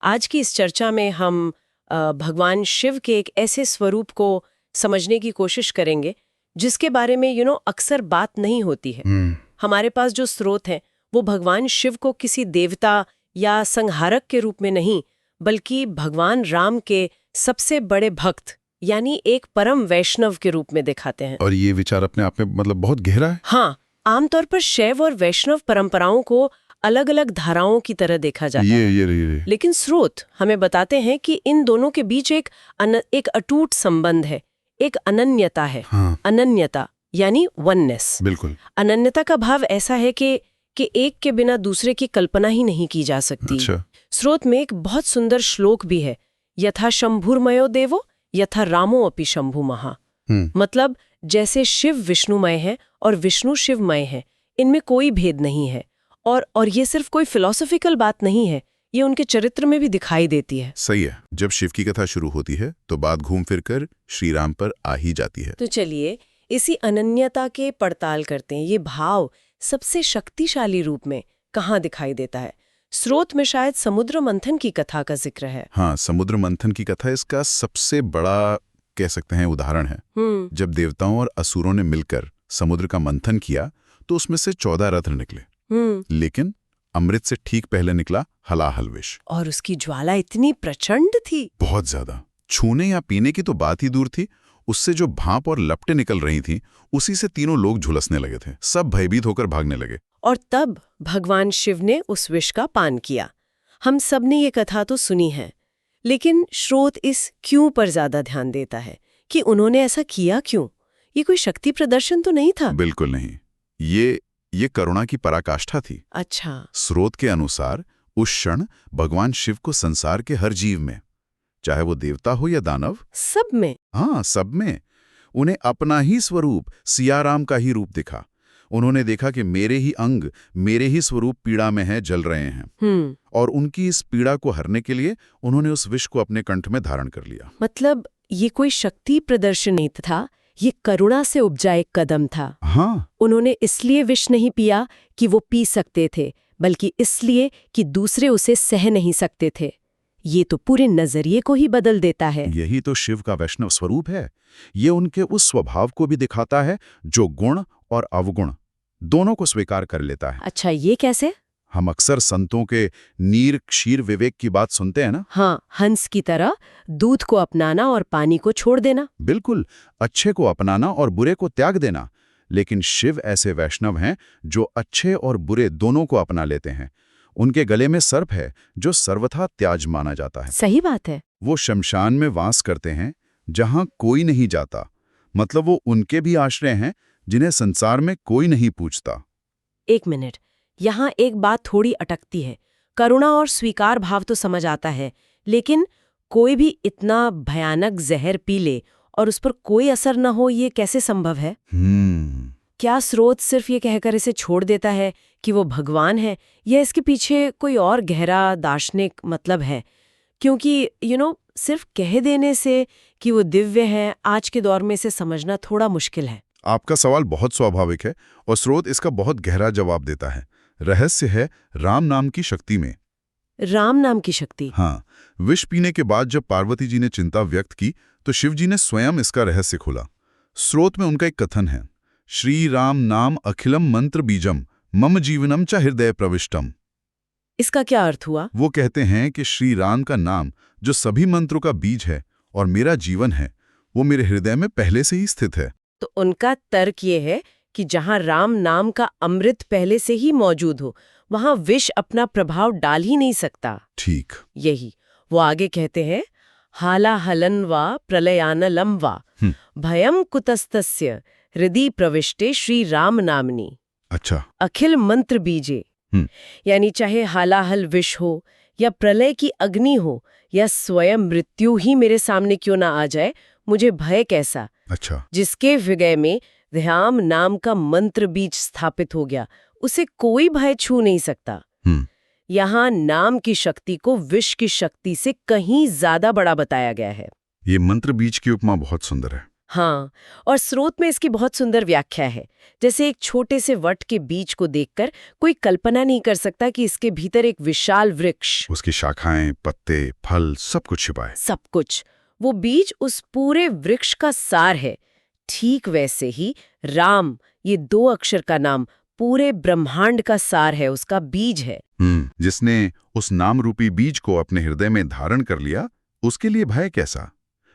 आज की इस चर्चा में हम भगवान शिव के एक ऐसे स्वरूप को समझने की कोशिश करेंगे जिसके बारे में अक्सर बात नहीं होती है। हमारे पास जो स्रोत हैं वो भगवान शिव को किसी देवता या संहारक के रूप में नहीं, बल्कि भगवान राम के सबसे बड़े भक्त यानी एक परम वैष्णव के रूप में दिखाते हैं। और ये विचार अपने आप में बहुत गहरा है। हाँ, आमतौर पर शैव और वैष्णव परंपराओं को अलग अलग धाराओं की तरह देखा जाता है। ये। लेकिन स्रोत हमें बताते हैं कि इन दोनों के बीच एक अटूट संबंध है, एक अनन्यता है। हाँ। अनन्यता यानी वननेस। बिल्कुल। अनन्यता का भाव ऐसा है कि एक के बिना दूसरे की कल्पना ही नहीं की जा सकती। अच्छा। स्रोत में एक बहुत सुंदर श्लोक भी है, यथा शंभुर्मयो देवो यथा रामो अपि शंभु महा। मतलब जैसे शिव विष्णुमय है और विष्णु शिवमय है, इनमें कोई भेद नहीं है। और ये सिर्फ कोई फिलॉसफिकल बात नहीं है, ये उनके चरित्र में भी दिखाई देती है। सही है। जब शिव की कथा शुरू होती है तो बात घूम फिर कर श्री राम पर आ ही जाती है। तो चलिए इसी अनन्यता के पड़ताल करते हैं। ये भाव सबसे शक्तिशाली रूप में कहाँ दिखाई देता है? स्रोत में शायद समुद्र मंथन की कथा का जिक्र है। हाँ, समुद्र मंथन की कथा इसका सबसे बड़ा कह सकते हैं उदाहरण है। जब देवताओं और असुरों ने मिलकर समुद्र का मंथन किया तो उसमें से 14 रत्न निकले। लेकिन अमृत से ठीक पहले निकला हलाहल विष। और उसकी ज्वाला इतनी प्रचंड थी, बहुत ज्यादा। छूने या पीने की तो बात ही दूर थी, उससे जो भाप और लपटें निकल रही थीं, उसी से तीनों लोग झुलसने लगे थे। सब भयभीत होकर भागने लगे। और तब भगवान शिव ने उस विष का पान किया। हम सब ने ये कथा तो सुनी है, लेकिन स्रोत इस क्यों पर ज्यादा ध्यान देता है कि उन्होंने ऐसा किया क्यों। ये कोई शक्ति प्रदर्शन तो नहीं था। बिल्कुल नहीं। ये करुणा की पराकाष्ठा थी। अच्छा। स्रोत के अनुसार उस क्षण भगवान शिव को संसार के हर जीव में, चाहे वो देवता हो या दानव, सब में, हाँ सब में, उन्हें अपना ही स्वरूप, सियाराम का ही रूप दिखा। उन्होंने देखा कि मेरे ही अंग, मेरे ही स्वरूप पीड़ा में है, जल रहे हैं। और उनकी इस पीड़ा को हरने के लिए उन्होंने उस विष को अपने कंठ में धारण कर लिया। मतलब ये कोई शक्ति प्रदर्शन नहीं था, ये करुणा से उपजा एक कदम था। हाँ। उन्होंने इसलिए विष नहीं पिया कि वो पी सकते थे, बल्कि इसलिए कि दूसरे उसे सह नहीं सकते थे। ये तो पूरे नजरिए को ही बदल देता है। यही तो शिव का वैष्णव स्वरूप है। ये उनके उस स्वभाव को भी दिखाता है जो गुण और अवगुण दोनों को स्वीकार कर लेता है। अच्छा, ये कैसे? हम अक्सर संतों के नीर क्षीर विवेक की बात सुनते हैं ना। हाँ, हंस की तरह दूध को अपनाना और पानी को छोड़ देना। बिल्कुल, अच्छे को अपनाना और बुरे को त्याग देना। लेकिन शिव ऐसे वैष्णव हैं जो अच्छे और बुरे दोनों को अपना लेते हैं। उनके गले में सर्प है जो सर्वथा त्याज माना जाता है। सही बात है। वो शमशान में वास करते हैं जहां कोई नहीं जाता। मतलब वो उनके भी आश्रय हैं जिन्हें संसार में कोई नहीं पूछता। एक मिनट, यहाँ एक बात थोड़ी अटकती है। करुणा और स्वीकार भाव तो समझ आता है, लेकिन कोई भी इतना भयानक जहर पी ले और उस पर कोई असर न हो, ये कैसे संभव है? क्या स्रोत सिर्फ ये कहकर इसे छोड़ देता है कि वो भगवान है, या इसके पीछे कोई और गहरा दार्शनिक मतलब है? क्योंकि सिर्फ कह देने से कि वो दिव्य है, आज के दौर में इसे समझना थोड़ा मुश्किल है। आपका सवाल बहुत स्वाभाविक है और स्रोत इसका बहुत गहरा जवाब देता है। रहस्य है राम नाम की शक्ति में। राम नाम की शक्ति? हाँ, विष पीने के बाद जब पार्वती जी ने चिंता व्यक्त की तो शिव जी ने स्वयं इसका रहस्य खोला। स्रोत में उनका एक कथन है, श्री राम नाम अखिलम मंत्र बीजम मम जीवनम च हृदय प्रविष्टम। इसका क्या अर्थ हुआ? वो कहते हैं कि श्री राम का नाम जो सभी मंत्रों का बीज है और मेरा जीवन है, वो मेरे हृदय में पहले से ही स्थित है। तो उनका तर्क ये है कि जहां राम नाम का अमृत पहले से ही मौजूद हो, वहां विष अपना प्रभाव डाल ही नहीं सकता। ठीक यही वो आगे कहते हैं, हालाहलन वा प्रलयानलम वा भयम कुतस्तस्य हृदि प्रविष्टे श्री राम नामनी। अच्छा। अखिल मंत्र बीजे, यानी चाहे हालाहल विष हो या प्रलय की अग्नि हो या स्वयं मृत्यु ही मेरे सामने क्यों ना आ जाए, मुझे भय कैसा। अच्छा। जिसके हृदय में ध्यान नाम का मंत्र बीज स्थापित हो गया, उसे कोई भय छू नहीं सकता। यहाँ नाम की शक्ति को विष की शक्ति से कहीं ज्यादा बड़ा बताया गया है। ये मंत्र बीज की उपमा बहुत सुंदर है। हाँ, और स्रोत में इसकी बहुत सुंदर व्याख्या है। जैसे एक छोटे से वट के बीज को देखकर कोई कल्पना नहीं कर सकता कि इसके भीतर एक विशाल वृक्ष, उसकी शाखाएं, पत्ते, फल सब कुछ छिपा है। सब कुछ, वो बीज उस पूरे वृक्ष का सार है। ठीक वैसे ही राम, ये 2 अक्षर का नाम, पूरे ब्रह्मांड का सार है, उसका बीज है। जिसने उस नाम रूपी बीज को अपने हृदय में धारण कर लिया, उसके लिए भय कैसा?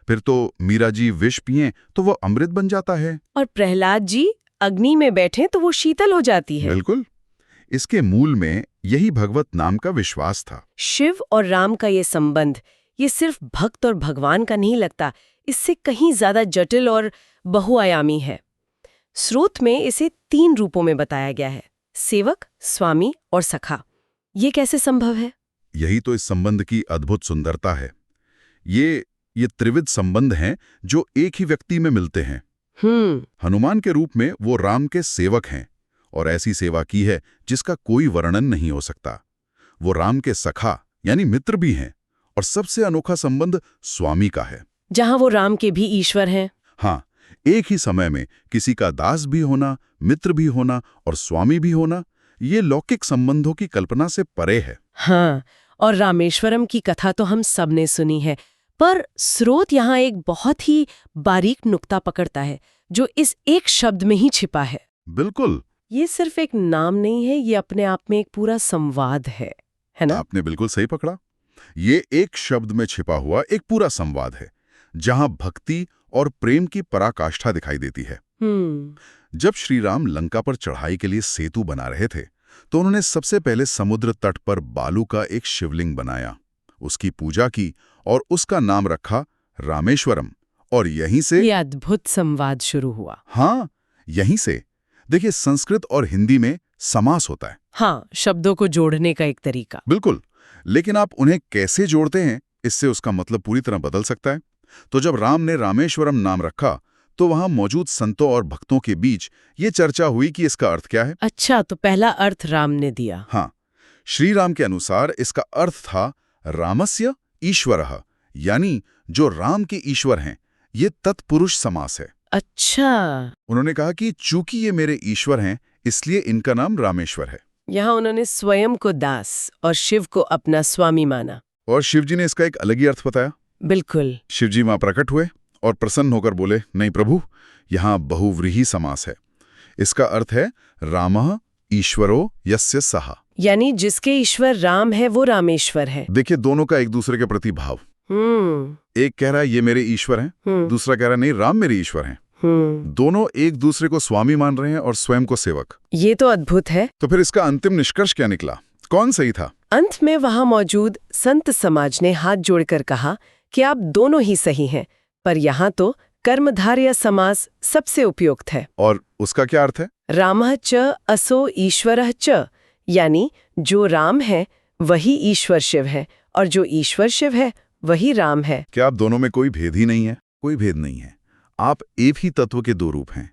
फिर तो मीरा जी विष पिएं तो वो अमृत बन जाता है, और प्रहलाद जी अग्नि में बैठे तो वो शीतल हो जाती है। बिल्कुल। इसके मूल में यही भगवत नाम का विश्वास था। शिव और राम का ये संबंध, ये सिर्फ भक्त और भगवान का नहीं लगता, इससे कहीं ज्यादा जटिल और बहुआयामी है। स्रोत में इसे 3 रूपों में बताया गया है, सेवक, स्वामी और सखा। ये कैसे संभव है? यही तो इस संबंध की अद्भुत सुंदरता है। ये त्रिविध संबंध हैं जो एक ही व्यक्ति में मिलते हैं। हनुमान के रूप में वो राम के सेवक हैं और ऐसी सेवा की है जिसका कोई वर्णन नहीं हो सकता। वो राम के सखा यानी मित्र भी हैं और सबसे अनोखा संबंध स्वामी का है, जहां वो राम के भी ईश्वर हैं। हाँ, एक ही समय में किसी का दास भी होना, मित्र भी होना और स्वामी भी होना, ये लौकिक संबंधों की कल्पना से परे है। हाँ, और रामेश्वरम की कथा तो हम सब ने सुनी है, पर स्रोत यहाँ एक बहुत ही बारीक नुक्ता पकड़ता है जो इस एक शब्द में ही छिपा है। बिल्कुल। ये सिर्फ एक नाम नहीं है, ये अपने आप में एक पूरा संवाद है ना? आपने बिल्कुल सही पकड़ा। ये एक शब्द में छिपा हुआ एक पूरा संवाद है, जहां भक्ति और प्रेम की पराकाष्ठा दिखाई देती है। जब श्री राम लंका पर चढ़ाई के लिए सेतु बना रहे थे, तो उन्होंने सबसे पहले समुद्र तट पर बालू का एक शिवलिंग बनाया, उसकी पूजा की और उसका नाम रखा रामेश्वरम। और यहीं से ये अद्भुत संवाद शुरू हुआ। हाँ, यहीं से। देखिए, संस्कृत और हिंदी में समास होता है। हाँ, शब्दों को जोड़ने का एक तरीका। बिल्कुल, लेकिन आप उन्हें कैसे जोड़ते हैं, इससे उसका मतलब पूरी तरह बदल सकता है। तो जब राम ने रामेश्वरम नाम रखा, तो वहां मौजूद संतों और भक्तों के बीच ये चर्चा हुई कि इसका अर्थ क्या है। अच्छा, तो पहला अर्थ राम ने दिया। हाँ, श्री राम के अनुसार इसका अर्थ था रामस्य ईश्वरः, यानी जो राम के ईश्वर हैं। ये तत्पुरुष समास है। अच्छा, उन्होंने कहा कि चूंकि ये मेरे ईश्वर हैं, इसलिए इनका नाम रामेश्वर है। यहाँ उन्होंने स्वयं को दास और शिव को अपना स्वामी माना। और शिवजी ने इसका एक अलग ही अर्थ बताया। बिल्कुल। शिवजी वहां प्रकट हुए और प्रसन्न होकर बोले, नहीं प्रभु, यहाँ बहुव्रीहि समास है। इसका अर्थ है रामः ईश्वरो यस्य सः, यानी जिसके ईश्वर राम है वो रामेश्वर है। देखिए, दोनों का एक दूसरे के प्रति भाव। एक कह रहा है ये मेरे ईश्वर हैं, दूसरा कह रहा है नहीं, राम मेरे ईश्वर हैं। दोनों एक दूसरे को स्वामी मान रहे हैं और स्वयं को सेवक। ये तो अद्भुत है। तो फिर इसका अंतिम निष्कर्ष क्या निकला? कौन सही था? अंत में वहां मौजूद संत समाज ने हाथ जोड़कर कहा कि आप दोनों ही सही हैं, पर यहाँ तो कर्मधारय समास सबसे उपयुक्त है। और उसका क्या अर्थ है? रामः च असो ईश्वरः च, यानी जो राम है वही ईश्वर शिव है और जो ईश्वर शिव है वही राम है। क्या आप दोनों में कोई भेद ही नहीं है? कोई भेद नहीं है। आप एक ही तत्व के 2 रूप हैं।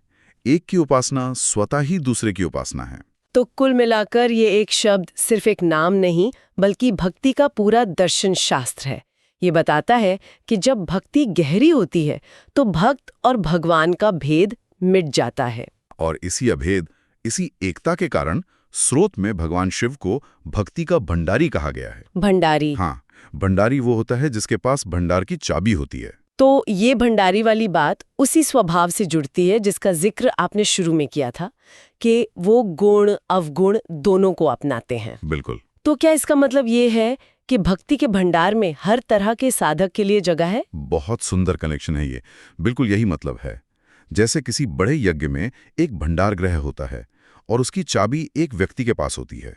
एक की उपासना स्वतः ही दूसरे की उपासना है। तो कुल मिलाकर ये एक शब्द सिर्फ एक नाम नहीं, बल्कि भक्ति का पूरा दर्शन शास्त्र है। ये बताता है कि जब भक्ति गहरी होती है तो भक्त और भगवान का भेद मिट जाता है। और इसी अभेद, इसी एकता के कारण स्रोत में भगवान शिव को भक्ति का भंडारी कहा गया है। भंडारी? हाँ, भंडारी वो होता है जिसके पास भंडार की चाबी होती है। तो ये भंडारी वाली बात उसी स्वभाव से जुड़ती है जिसका जिक्र आपने शुरू में किया था, कि वो गुण अवगुण दोनों को अपनाते हैं। बिल्कुल। तो क्या इसका मतलब ये है कि भक्ति के भंडार में हर तरह के साधक के लिए जगह है? बहुत सुंदर कनेक्शन है ये। बिल्कुल यही मतलब है। जैसे किसी बड़े यज्ञ में एक भंडार गृह होता है और उसकी चाबी एक व्यक्ति के पास होती है।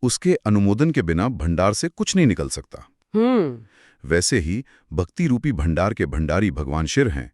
उसके अनुमोदन के बिना भंडार से कुछ नहीं निकल सकता। वैसे ही भक्ति रूपी भंडार के भंडारी भगवान शिव हैं,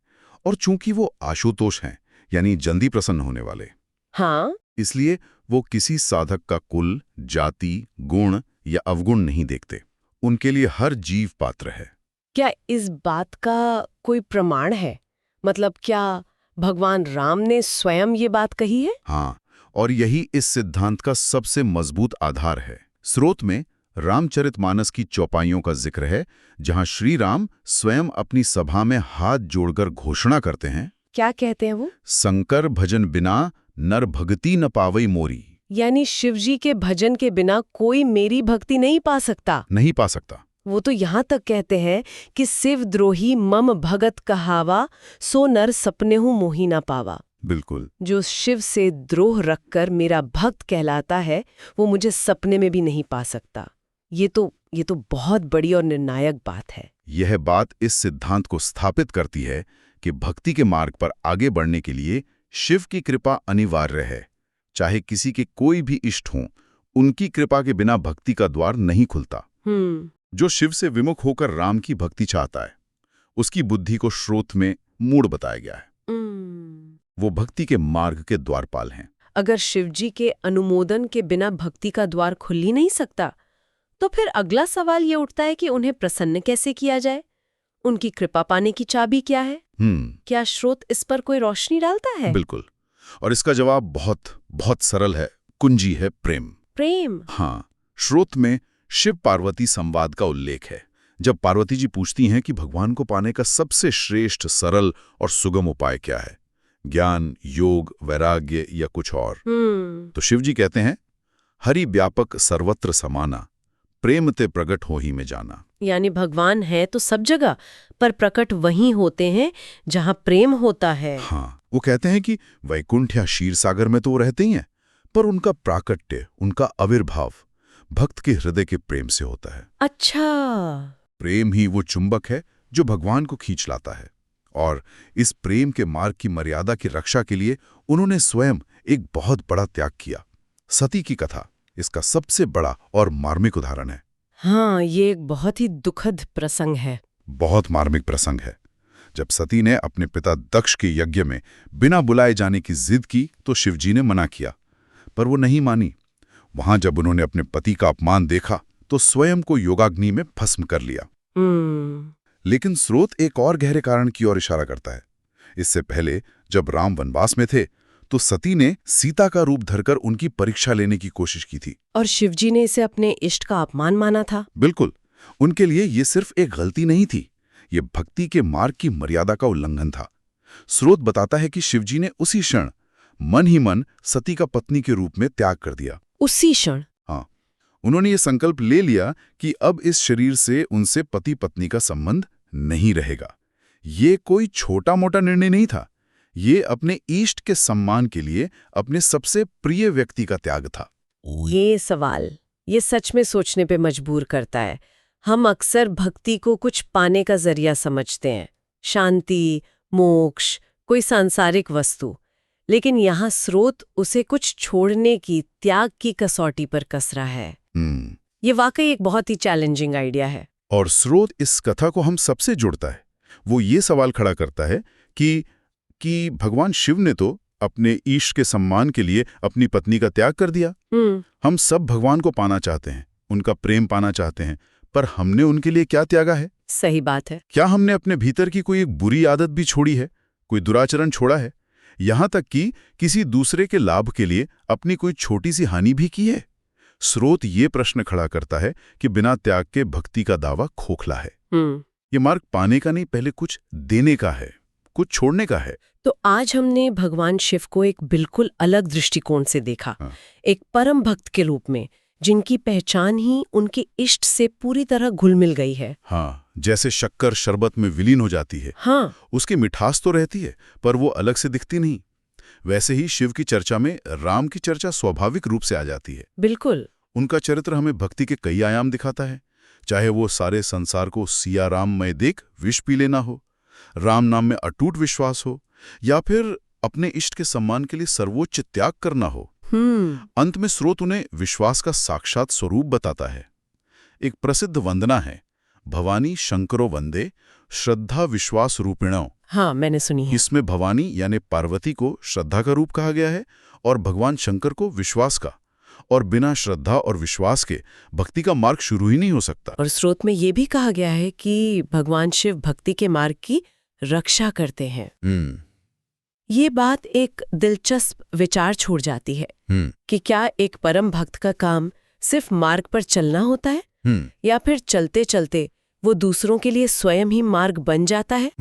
और चूंकि वो आशुतोष हैं, यानी जल्दी प्रसन्न होने वाले, हाँ, इसलिए वो किसी साधक का कुल, जाति, गुण या अवगुण नहीं देखते। उनके लिए हर जीव पात्र है। क्या इस बात का कोई प्रमाण है? मतलब क्या भगवान राम ने स्वयं ये बात कही है? हाँ, और यही इस सिद्धांत का सबसे मजबूत आधार है। स्रोत में रामचरितमानस की चौपाइयों का जिक्र है, जहां श्री राम स्वयं अपनी सभा में हाथ जोड़कर घोषणा करते हैं, क्या कहते हैं वो? शंकर भजन बिना नर भगति न पावई मोरी। यानी शिवजी के भजन के बिना कोई मेरी भक्ति नहीं पा सकता। नहीं पा सकता। वो तो यहाँ तक कहते हैं कि शिव द्रोही मम भगत कहावा, सो नर सपनेहु मोहि ना पावा। बिल्कुल। जो शिव से द्रोह रखकर मेरा भक्त कहलाता है, वो मुझे सपने में भी नहीं पा सकता। ये तो बहुत बड़ी और निर्णायक बात है। यह बात इस सिद्धांत को स्थापित करती है कि भक्ति के मार्ग पर आगे बढ़ने के लिए शिव की कृपा अनिवार्य है। चाहे किसी के कोई भी इष्ट हों, उनकी कृपा के बिना भक्ति का द्वार नहीं खुलता। जो शिव से विमुख होकर राम की भक्ति चाहता है, उसकी बुद्धि को स्रोत में मूढ़ बताया गया है। वो भक्ति के मार्ग के द्वारपाल हैं। अगर शिवजी के अनुमोदन के बिना भक्ति का द्वार खुल ही नहीं सकता, तो फिर अगला सवाल ये उठता है कि उन्हें प्रसन्न कैसे किया जाए? उनकी कृपा पाने की चाबी क्या है? क्या स्रोत इस पर कोई रोशनी डालता है? बिल्कुल। और इसका जवाब बहुत बहुत सरल है। कुंजी है प्रेम। प्रेम? हाँ। स्रोत में शिव पार्वती संवाद का उल्लेख है। जब पार्वती जी पूछती हैं कि भगवान को पाने का सबसे श्रेष्ठ, सरल और सुगम उपाय क्या है, ज्ञान, योग, वैराग्य या कुछ और, तो शिव जी कहते हैं, हरि व्यापक सर्वत्र समाना, प्रेम ते प्रगट हो ही में जाना। यानी भगवान है तो सब जगह, पर प्रकट वहीं होते हैं जहां प्रेम होता है। हाँ, वो कहते हैं कि वैकुंठ या क्षीर सागर में तो वो रहते ही हैं, पर उनका प्राकट्य, उनका आविर्भाव भक्त के हृदय के प्रेम से होता है। अच्छा। प्रेम ही वो चुंबक है जो भगवान को खींच लाता है। और इस प्रेम के मार्ग की मर्यादा की रक्षा के लिए उन्होंने स्वयं एक बहुत बड़ा त्याग किया। सती की कथा इसका सबसे बड़ा और मार्मिक उदाहरण है। हाँ, ये एक बहुत ही दुखद प्रसंग है। बहुत मार्मिक प्रसंग है। जब सती ने अपने पिता दक्ष के यज्ञ में बिना बुलाए जाने की जिद की तो शिवजी ने मना किया, पर वो नहीं मानी। वहां जब उन्होंने अपने पति का अपमान देखा तो स्वयं को योगाग्नि में भस्म कर लिया। लेकिन स्रोत एक और गहरे कारण की ओर इशारा करता है। इससे पहले जब राम वनवास में थे तो सती ने सीता का रूप धरकर उनकी परीक्षा लेने की कोशिश की थी। और शिवजी ने इसे अपने इष्ट का अपमान माना था। बिल्कुल। उनके लिए ये सिर्फ एक गलती नहीं थी, ये भक्ति के मार्ग की मर्यादा का उल्लंघन था। स्रोत बताता है कि शिवजी ने उसी क्षण मन ही मन सती का पत्नी के रूप में त्याग कर दिया। उसी क्षण? हाँ, उन्होंने ये संकल्प ले लिया कि अब इस शरीर से उनसे पति पत्नी का संबंध नहीं रहेगा। ये कोई छोटा मोटा निर्णय नहीं था, ये अपने इष्ट के सम्मान के लिए अपने सबसे प्रिय व्यक्ति का त्याग था। ये सवाल ये सच में सोचने पे मजबूर करता है। हम अक्सर भक्ति को कुछ पाने का जरिया समझते हैं, शांति, मोक्ष, कोई सांसारिक वस्तु, लेकिन यहाँ स्रोत उसे कुछ छोड़ने की, त्याग की कसौटी पर कस रहा है। ये वाकई एक बहुत ही चैलेंजिंग आइडिया है। और स्रोत इस कथा को हम सबसे जोड़ता है। वो ये सवाल खड़ा करता है कि भगवान शिव ने तो अपने इष्ट के सम्मान के लिए अपनी पत्नी का त्याग कर दिया। हम सब भगवान को पाना चाहते हैं, उनका प्रेम पाना चाहते हैं, पर हमने उनके लिए क्या त्यागा है? सही बात है। क्या हमने अपने भीतर की कोई एक बुरी आदत भी छोड़ी है, कोई दुराचरण छोड़ा है, यहां तक कि किसी दूसरे के लाभ के लिए अपनी कोई छोटी सी हानि भी की है? स्रोत ये प्रश्न खड़ा करता है कि बिना त्याग के भक्ति का दावा खोखला है। ये मार्ग पाने का नहीं, पहले कुछ देने का है, कुछ छोड़ने का है। तो आज हमने भगवान शिव को एक बिल्कुल अलग दृष्टिकोण से देखा। एक परम भक्त के रूप में, जिनकी पहचान ही उनके इष्ट से पूरी तरह घुल मिल गई है। हाँ, जैसे शक्कर शरबत में विलीन हो जाती है। हाँ, उसकी मिठास तो रहती है, पर वो अलग से दिखती नहीं। वैसे ही शिव की चर्चा में राम की चर्चा स्वाभाविक रूप से आ जाती है। बिल्कुल। उनका चरित्र हमें भक्ति के कई आयाम दिखाता है, चाहे वो सारे संसार को सिया राममय देख विष पी लेना हो, राम नाम में अटूट विश्वास हो, या फिर अपने इष्ट के सम्मान के लिए सर्वोच्च त्याग करना हो। अंत में स्रोत उन्हें विश्वास का साक्षात स्वरूप बताता है। एक प्रसिद्ध वंदना है, भवानी शंकरो वंदे श्रद्धा विश्वास रूपिणो। हाँ, मैंने सुनी है। इसमें भवानी यानी पार्वती को श्रद्धा का रूप कहा गया है और भगवान शंकर को विश्वास का। और बिना श्रद्धा और विश्वास के भक्ति का मार्ग शुरू ही नहीं हो सकता। और स्रोत में यह भी कहा गया है कि भगवान शिव भक्ति के मार्ग की रक्षा करते हैं। ये बात एक दिलचस्प विचार छोड़ जाती है कि क्या एक परम भक्त का काम सिर्फ मार्ग पर चलना होता है, या फिर चलते चलते वो दूसरों के लिए स्वयं ही मार्ग बन जाता है?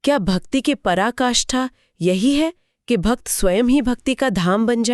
क्या भक्ति की पराकाष्ठा यही है कि भक्त स्वयं ही भक्ति का धाम बन जाए?